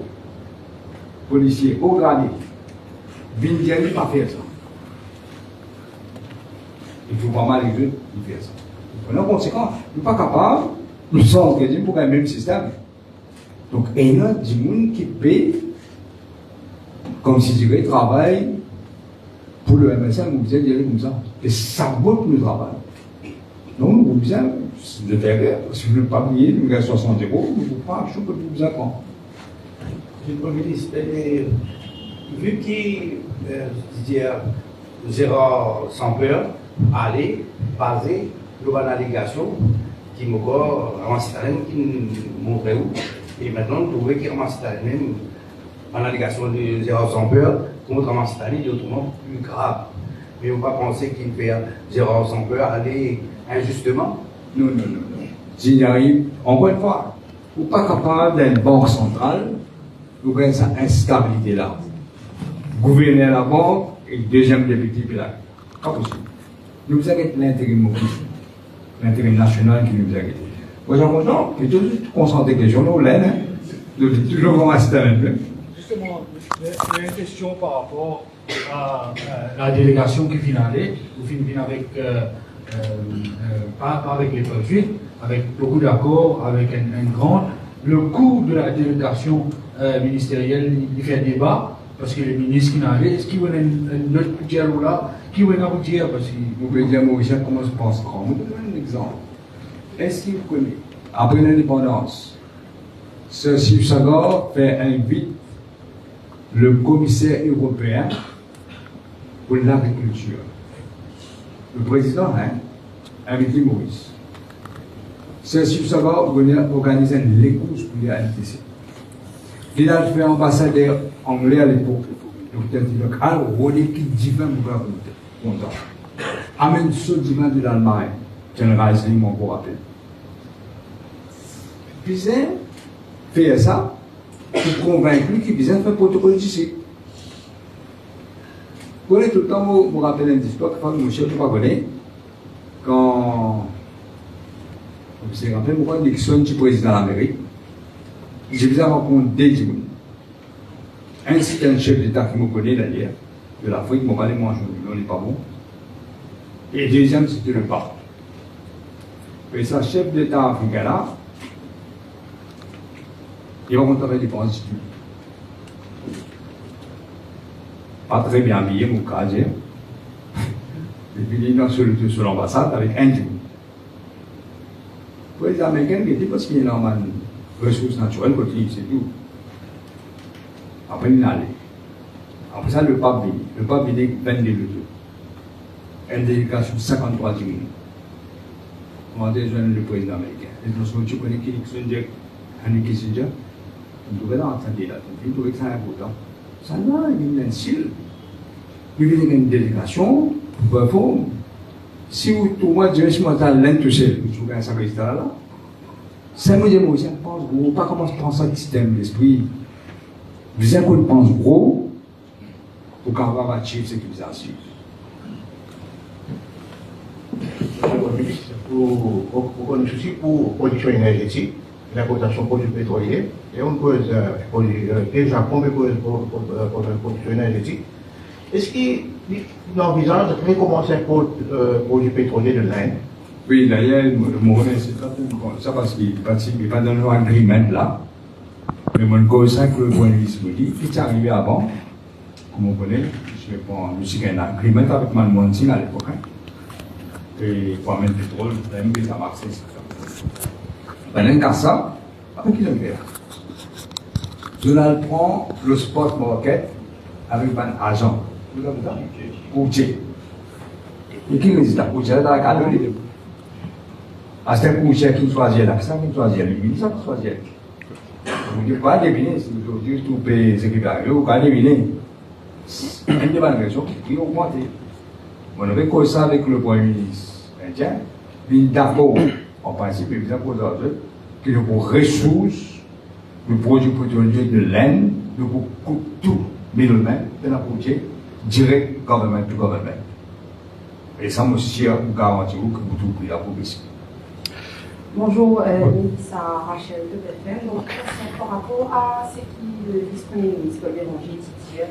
policiers au gradé. Viennent ne pas faire ça. Il faut pas mal les deux, ils font ça. En conséquence, nous ne sommes pas capables, nous sommes régime pour le même système. Donc, il y a des gens qui paient, comme si tu travail pour le MSN, vous pouvez dire comme ça. Et ça vaut le travail. Donc, vous pouvez de derrière, si vous ne voulez pas payer, vous avez 60 €, vous ne pouvez pas, je peux vous apprendre. Monsieur le Premier ministre, vu qu'il dit Gérard sans peur, aller baser une allégation qui m'a ramassé qui montrait où. Et maintenant, nous trouvons qu'il ramasse même en allégation de Gérard sans peur contre ramasse d'autrement plus grave. Mais on ne va pas penser qu'il fait Gérard sans peur aller injustement. Non. S'il y arrive, encore une fois, vous n'êtes pas capable d'une banque centrale, vous avez cette instabilité-là. Gouverner la banque et le deuxième député, là. Pas possible. Nous avons l'intérim Maurice, l'intérim national qui nous a été. Moi, j'en content, et toujours concentrer les journaux, là, de toujours vraiment rester un peu. Justement, il y a une question par rapport à la délégation qui vient aller, ou vient avec, pas avec les produits, avec beaucoup d'accords, avec un grand. Le coût de la délégation ministérielle, il fait débat, parce que les ministres qui n'ont allé, est-ce qu'il y a une autre dialogue là, qui va nous dire, parce que... Vous pouvez dire, Mauricien, comment je pense grand. Je vous donne un exemple. Est-ce qu'il vous connaît, après l'indépendance, ce Sif Sagor invite le commissaire européen pour l'agriculture. Le président invite Maurice. Ce Sif Sagor organise une lécouse pour les LTC. Il a fait ambassadeur anglais à l'époque. Donc, il a dit, alors, on est qui divin pour la content. Amène ce divin de l'Allemagne. Quel Reisling, mon pour rappel. Puis, fait ça pour convaincre qu'il faisait un protocole d'ici. Vous connaissez tout le temps, je me rappelle une histoire que mon chef ne pas connaître. Quand. Je me rappelle pourquoi Nixon est président de l'Amérique. J'ai besoin de rencontrer des gens. Un, c'est un chef d'État qui me connaît d'ailleurs, de l'Afrique, mon allé manger, on n'est pas bon. Et deuxième, c'était le pape. Et ça, chef d'État africain là, il rencontre avec des prostituées. Pas très bien habillé, mon casier. Et puis il est sur l'ambassade avec un type. Pour les Américains, il dit parce qu'il y a une ressource naturelle, c'est tout. Après, il est allé. Après ça, le pape vient. Le pape vient 22 jours. Une délégation 53 minutes. On va rejoindre le président américain. Et dans ce tu connais qui Kissinger, Henry Kissinger, on devrait l'entendre là, on devrait que c'est important. Ça va, il y a un style. Il y a une délégation, il faut. Si vous trouvez que je m'entends l'enthousiasme, vous trouvez ça que là. C'est moi, je pense, vous pas comment je pense à système d'esprit. Vous avez qu'on pense gros pour qu'on va achieve ce qui vous assure. Pour un souci pour production énergétique, l'importation de produits pétroliers, et on cause déjà combien de production énergétique. Est-ce qu'il envisage de recommencer pour produits pétroliers de l'Inde? Oui, d'ailleurs, le mot c'est pas pour ça parce qu'il participe pas dans l'agreement là. Mais mon cause, c'est que le point de vue me dit, qui est arrivé avant, comme on connaît, je prends un agreement avec Manmonting à l'époque. Et pour amener le pétrole, ça marchait. Pendant qu'à ça, avec qui je vais Donald prend le spot market avec un agent. Vous avez ça? Coutier. Et qui résiste à Coutier dans la galerie? À ce Coutier qui choisit là, ça qui choisit, le ministre qui choisit. Vous dites pas deviner, si vous dites tout payer ce qui va arriver, vous pouvez deviner. Une des agressions qui augmente. On avait causé ça avec le Premier ministre indien. Il est d'accord, en principe, il vient pour aujourd'hui, que le ressources, le produit pétrolier de l'Inde, le coûte tout, middleman, de la routier, direct government to government. Et ça, aussi, vous garantit que vous tout pris la progression. Bonjour, Mélissa Rachel de Bethlehem. Donc, par rapport à ce qui le vice-premier ministre Béranger dit,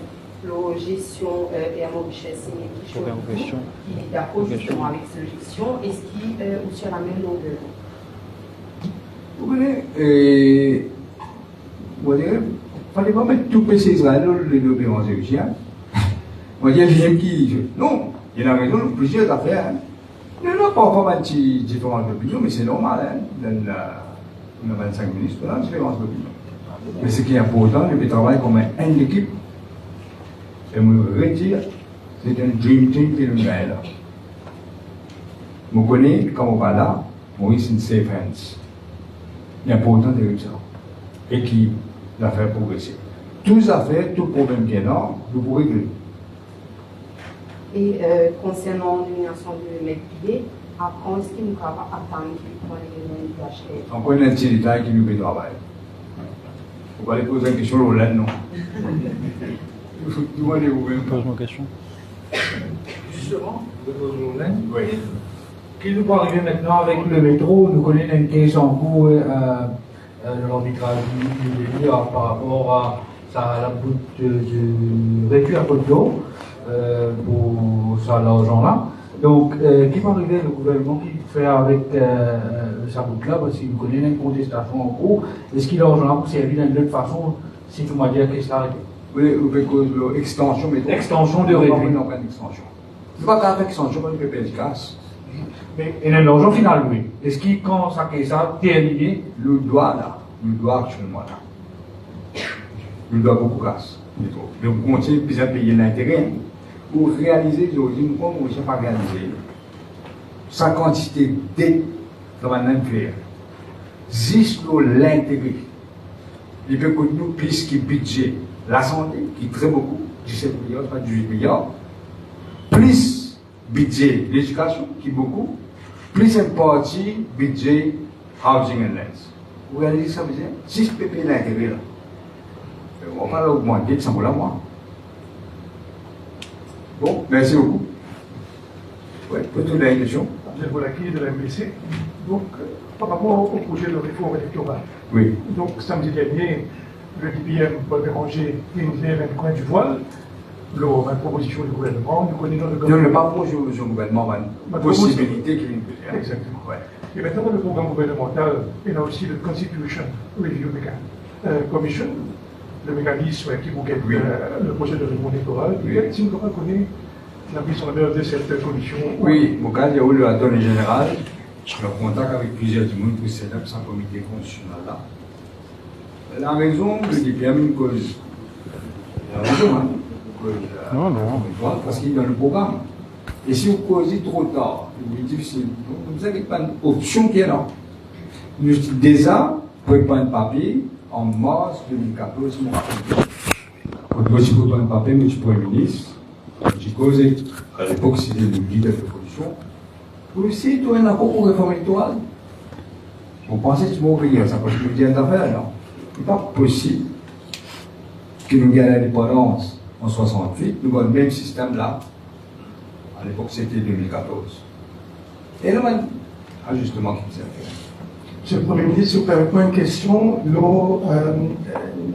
la gestion et à Mauritius, c'est qui est d'accord justement avec cette gestion, est-ce qu'il est aussi à la même longueur? Vous voyez, il ne fallait pas mettre tout PC Israël dans le Béranger aussi. Moi, il y a des gens qui. Non, il y a raison, plusieurs affaires. Il n'y a pas vraiment de différence d'opinion, mais c'est normal, dans 25 minutes, il y a une différence d'opinion. Mais ce qui est important, c'est de travailler comme une équipe. Et me redire, c'est un dream team qui est là. Je connais, quand on va là, Maurice in safe hands. Il est important de réussir. Équipe, l'affaire progressive. Toutes les affaires, tout problème qui est là, vous pouvez régler. Et concernant l'élimination de l'aide privée, à quand est-ce qu'il nous va attendre qu'il prenne les DHL? On connaît un petit détail qui nous fait travailler. Il ne faut pas aller poser la question au LAN, non. Demandez-vous même. Pose-moi question. Justement, de nos journées, Oui. qui nous peut arriver maintenant avec le métro, nous connaissons une question en cours de l'arbitrage du par rapport à la bout de vécu à Côte d'eau pour ça l'argent-là. Donc, qui peut arriver le gouvernement qui fait avec sa boucle-là, parce qu'il connaît une contestation en cours, est-ce qu'il a l'argent-là pour servir d'une autre façon, si tout m'a dit que c'est arrêté? Oui, extension, mais Extension de réduit. Non, pas d'extension. C'est pas grave, extension, pas de PPS casse. Mais il y a l'argent final, oui. Est-ce qu'il, quand ça fait ça, terminé? Le doigt là, le doigt actuellement là. Le doigt beaucoup casse. Donc, on continue de payer l'intérêt pour réaliser, aujourd'hui, nous ne pouvons pas réaliser sa quantité de dans la nucléaire. Juste l'intérêt. Il peut que nous, plus que budget, la santé, qui est très beaucoup, 17 milliards, pas 18 milliards, plus budget l'éducation, qui est beaucoup, plus une partie budget housing and lands. Vous réalisez ça, vous dites, 6 pp l'intérêt là. On va l'augmenter de 100 $ à mois. Bon, merci beaucoup. Oui, peut-être une question. Je vous l'accueille de la MBC. Donc, par rapport au projet de réforme électorale. Oui. Donc, samedi dernier, le DPM Paul Béranger a un coin du voile. La proposition du gouvernement, nous connaissons le gouvernement. Non, le pas projet du gouvernement, une possibilité qui est une possibilité. Exactement. Ouais. Et maintenant, dans le programme gouvernemental, il y a aussi le Constitution Review Commission, le mécanisme qui vous guette le projet de réforme électorale. Si nous connaissons la mise en œuvre de cette commission. Oui, au cas où le attorney général, je suis en contact avec plusieurs du monde pour set up son comité constitutionnel là. La raison, le DPM, une cause. La raison, hein. Non. Parce qu'il est dans le programme. Et si vous causez trop tard, il est difficile. Donc, vous n'avez pas une option qui est là. Nous déjà préparé un papier en mars 2014, mon rappel. Quand je suis préparé un papier, je suis Premier ministre. J'ai causé, à l'époque, c'était le leader de l'opposition. Pour essayer de trouver un accord pour réformer l'étoile. On pensait que je m'ouvrirais, ça peut nous dire d'affaires, non. Il n'est pas possible que nous gagnions l'indépendance en 68, nous avons le même système là. À l'époque, c'était 2014. Et là, un ajustement qui s'est fait. Monsieur le Premier ministre, si vous permettez une question,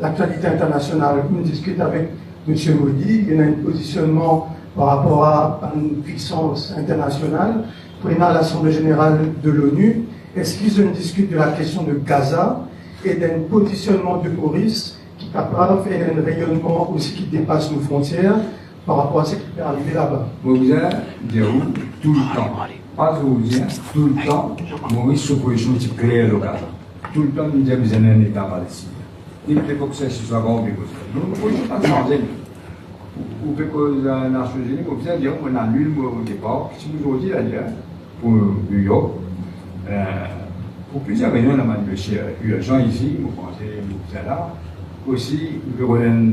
l'actualité internationale, on discute avec M. Modi, il y a un positionnement par rapport à une puissance internationale, prenant l'Assemblée générale de l'ONU. Est-ce qu'ils discutent de la question de Gaza et d'un positionnement de Maurice qui est capable de faire un rayonnement aussi qui dépasse nos frontières par rapport à ce qui peut arriver là-bas? Vous avez tout le temps. Pas tout le temps, Maurice sous position de claire le Gaza. Tout le temps, nous disons que vous avez un État palestinien. Il faut que ça soit bon, mais nous ne pouvons pas changer. Ou que les Nations Unies, vous avez dit qu'on annule au départ, si nous avons dit d'ailleurs, pour New York, pour plusieurs raisons, on a manifesté urgent ici, vous pensez, vous êtes là. Aussi, nous avons un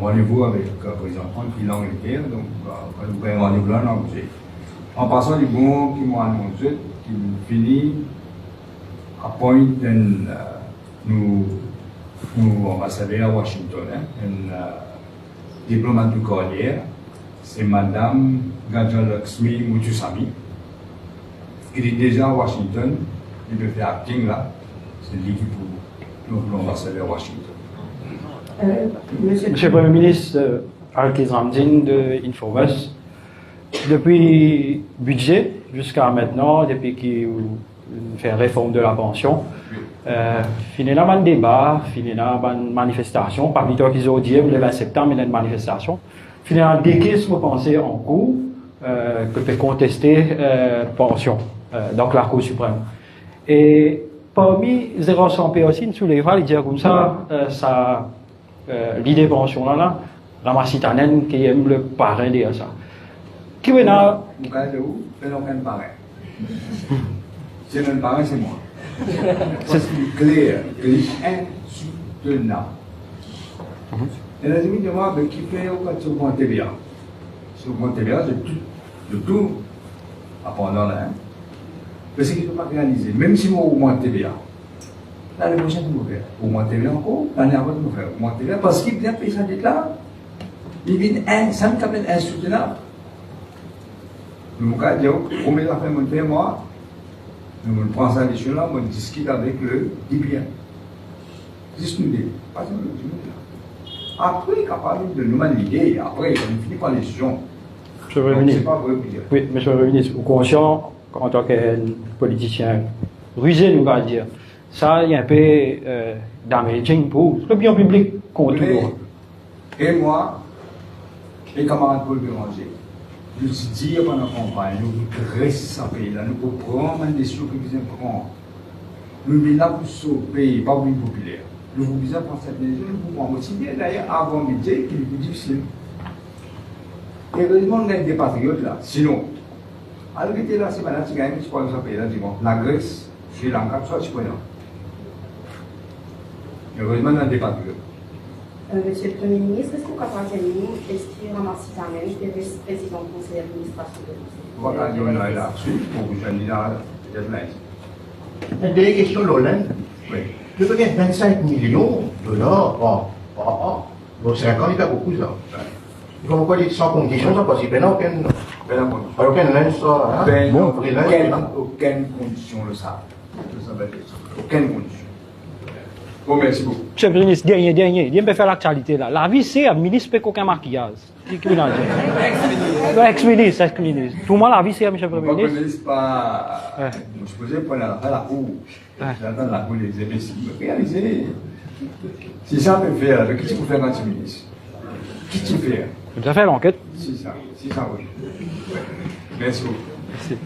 rendez-vous avec le président Trump qui est l'Angleterre, donc nous avons un rendez-vous là, en passant les bons qui m'ont annoncé qu'ils finissent à point nous ambassadeurs à Washington, un diplomate du Cordier, c'est Madame Gajalaxmi Muthusamy, qui est déjà à Washington, il veut faire acting là, c'est l'équipe pour l'ambassadeur à Washington. Monsieur le Premier ministre, Al-Kiz Ramzin de Infobus, depuis le budget jusqu'à maintenant, depuis qu'il fait une réforme de la pension, fini là un débat, fini là une manifestation, parmi toi qui ont dit le 20 septembre, il y a une manifestation, fini là des cases vous pensez en cours que peut contester pension, donc la Cour suprême. Et parmi 0,100 aussi, nous soulevons, il dit comme ça, l'idée pension là, la massitanen qui aime le parrain de ça. Qui est là? Vous regardez où? C'est aucun parrain. C'est un parrain, c'est moi. C'est clair, insoutenable. Et les amis de moi, qui fait au cas sur mon TVA? Sur mon TVA, de tout, pendant là. Parce qu'ils ne peuvent pas réaliser. Même si moi, augmente TVA, l'année prochaine, je vais faire. Augmente TVA encore, l'année avant, je vais faire. Augmente TVA, parce qu'il vient payer sa dette là. Il vient, ça me s'appelle insoutenable. Nous avons dit, on met la fin de mon père, moi, nous prenons ça dessus là, on discute avec le DPN. Discuter, pas de après, capable de nous l'idée, après, on finit par les décisions. Monsieur le Premier ministre. Oui, Monsieur le Premier ministre, vous êtes conscient, en tant que politicien rusé, nous allons dire, ça, il y a un peu damaging pour le bien public contre nous. Et moi, les camarades Paul Béranger, nous disons pendant la campagne, nous restons à pays là, nous prenons des décisions que nous prenons. Nous sommes là pour sauver, pas pour une populaire. Nous vous disons pour cette décision, nous pouvons motiver d'ailleurs avant le budget qui est plus difficile. Et heureusement, on a des patriotes là. Sinon, alors que là, c'est maintenant, tu gagnes, tu prends ce pays là, tu vois. La Grèce, Sri Lanka, soit tu connais. Heureusement, on a des patriotes. Monsieur le Premier ministre, est-ce que vous pouvez inscrire en Massitanen et vice-président du conseil d'administration de l'Union? Voilà, on est là-dessus pour que je dise là. La délégation Lolland, Oui. je veux dire 25 millions de dollars donc 5 ans, il y a beaucoup ça. Comme quoi, sans condition, ça passe, il n'y a aucune aucune condition, le savent. Aucune condition. Bon, merci beaucoup. Monsieur le Premier ministre, dernier, il peut faire l'actualité là. La vie, c'est un ministre qui n'a aucun maquillage. Ex-ministre. Tout le monde, la vie, c'est Monsieur le Premier ministre. Je ne sais pas. Je posais pour la cour. J'attends la cour des imbéciles. Réalisez. Si ça peut faire, qu'est-ce que tu peux faire quand tu es ministre? Qu'est-ce que tu fais? Tu as fait l'enquête? Si ça, oui. Merci beaucoup. Merci.